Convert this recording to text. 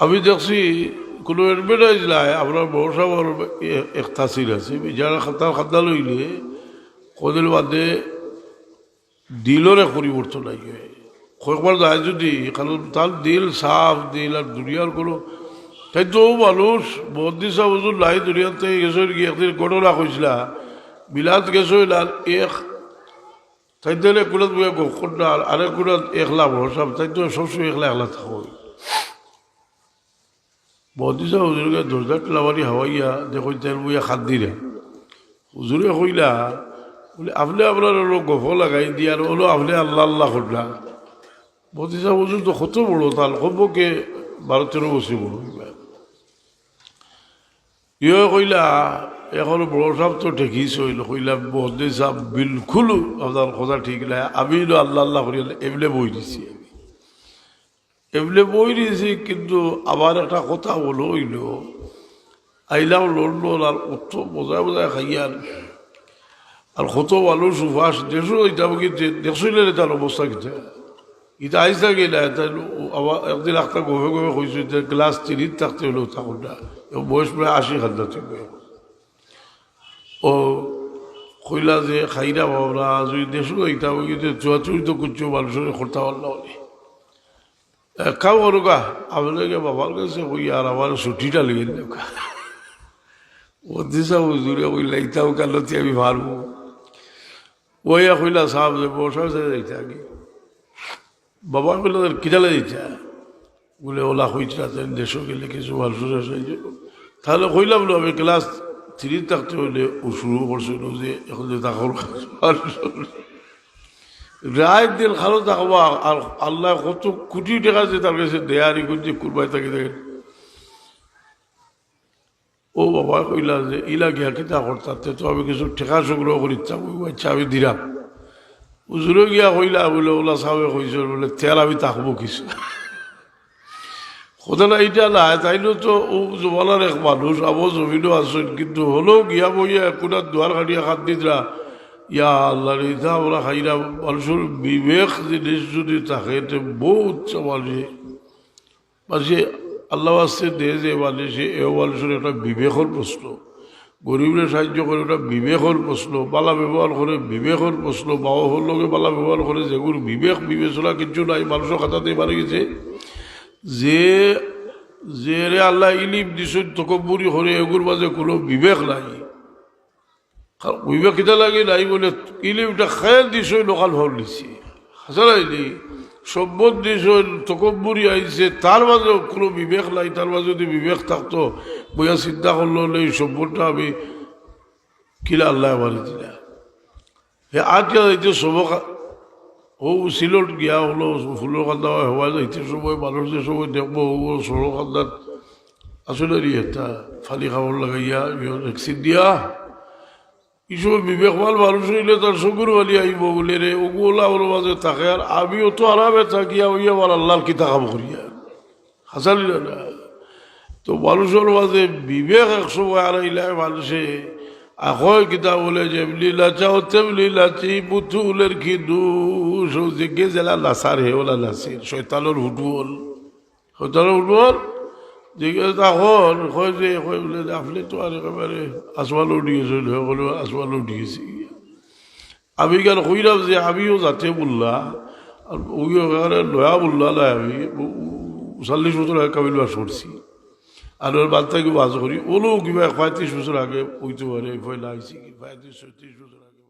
আমি দেখছি কোনো এডভার্টাইজ নাই আপনার বড়সাবর এক তাসির আছে যারা খাতা খাতা লইলে কদিন বাদে দিলর এক পরিবর্তন লাগে কয়েকবার যায় যদি কারণ তার দিল সাফ দিল আর দুনিয়ার কোনো তাই তো মানুষ বদ্দি সাহ হুজুর নাই দুনিয়ার থেকে গেছো গিয়ে একদিন ঘটনা কইসলা বিলাত গেছো আর এক তাই দিলে কোনাত বইয়া গোখন না আরেক কোনাত একলা বড়সাব তাই তো সবসময় একলা একলা থাকো বদ্দি সাহ হুজুরকে দরজা টেলাবারি হাওয়াইয়া দেখো তেল বইয়া খাদ দিলে হুজুরে কইলা বলে আপনি আপনার হলো গফ লাগাই দিয়ে আর হলো আপনি আল্লাহ আল্লাহ করলা বদ্দি সাহ হুজুর তো কত বড় তাল কমপক্ষে 12-13 বছর বড় ইয়ে কইলা এখন বড় সাহেব তো ঠিকই হইল কইলা বদ্দি সাহেব বিলকুল আপনার কথা ঠিক নাই আমি আল্লাহ আল্লাহ করি এমলে বই দিছি এমলে বই দিয়েছি কিন্তু আবার একটা কথা বলো হইল আইলাম লড়লো আর অত বোঝায় বোঝায় খাইয়ার আর কত ভালো সুভাষ দেশও এটা দেখছিল তার অবস্থা কিতা এটা আইসা গেলে আবার একদিন একটা গভে গভে কইছে যে ক্লাস 3 থাকতে হলো তখনটা বয়স প্রায় 80 খাদ্য থেকে ও কইলা যে খাইরা বাবরা যদি দেশও এটা কিন্তু চুয়াচুরি তো করছো মানুষের করতে পারলাম কাউ করুকা আপনাকে বাবার কাছে কই আর আমার ছুটিটা লেগে দেখা ও দিশা হুজুরে কইলা ইটাও কালতি আমি পারবো ওইয়া কইলা সাহেব যে বসা যাইতে আগে বাবা কইলা কিটালে দিতে বলে ওলা হইতে দেশও গেলে কিছু মানুষের তাহলে কইলাম বলো আমি ক্লাস 3 থাকতে হইলে ও শুরু করছিল যে এখন যে তাকর রায় দিন খালো থাকবা আর আল্লাহ কত কোটি টাকা যে তার কাছে দেয়ারি করছে কুরবাই থাকি দেখেন ও বাবা কইলা যে ইলা গিয়া কিতা করতে তো আমি কিছু ঠেকা সংগ্রহ করি আচ্ছা আমি দিলাম উজুরে গিয়া কইলা বলে ওলা সাহেবে কইছিল বলে তেল আমি থাকবো কিছু কথা এইটা না তাইলে তো ও জমানার এক মানুষ আবার জমিনও আসেন কিন্তু হলেও গিয়া বইয়া কোনার দুয়ার খাটিয়া খাত দিতরা ইয়া আল্লাহ রিতা ওরা খাইরা মানুষের বিবেক জিনিস যদি থাকে তো বহুত মানুষে আল্লাহ আসতে দে যে মানুষে এও মানুষের একটা বিবেকের প্রশ্ন গরিবের সাহায্য করে ওটা বিবেকের প্রশ্ন বালা ব্যবহার করে বিবেকের প্রশ্ন বাবা হল লোকে বালা ব্যবহার করে যেগুলো বিবেক বিবেচনা কিছু নাই মানুষের খাতাতে মারা গেছে যে যে রে আল্লাহ ইলিম দিছেন তকব্বুরি করে এগুর মাঝে কোনো বিবেক নাই বিবেক কিতা লাগে নাই বলে ইলিমটা খেয়াল দিছই লোকাল ভাব দিছে হাসারাইলি সম্পদ দিছই তকব্বুরি আইছে তার মাঝে কোনো বিবেক নাই তার মাঝে যদি বিবেক থাকতো বইয়া চিন্তা করলো এই সম্পদটা আমি কিলা আল্লাহ মারি দিলা আজকে যাইতে সবক ও সিলট গিয়া হলো ফুলের কান্দা হওয়া যাইতে সময় মানুষের সময় দেখবো ও সরো কান্দাত আসলে এটা ফালি খাবার লাগাইয়া ভ্যাকসিন দিয়া এই সময় বিবেকবান মানুষ হইলে তার চকুর বালি আইব বলে রে ওগুলা ওর মাঝে থাকে আর আমিও তো আরামে থাকিয়া ওই আমার আল্লাহর কিতা কাম করিয়া হাসালি না তো মানুষের মাঝে বিবেক এক সময় আড়াইলে মানুষে আখয় কিতা বলে যেমনি লাচাও তেমনি লাচি বুথুলের খিদু জিজ্ঞে জেলা নাচার হে ওলা নাচির শৈতানোর ফুটবল জিজ্ঞেস তখন কয় যে কয় বলে আপনি তো আর একেবারে আসমান উঠিয়েছেন সকলে আসমান উঠিয়েছি আমি কেন কইলাম যে আমিও যাতে বললা আর ওই একেবারে নয়া বললা নাই আমি 40 বছর আগে কাবিল বাস করছি আর ওর বাদ থেকে বাস করি ওলো কিবা 35 বছর আগে হইতে পারে ভয় লাগছে কি 35-36 বছর আগে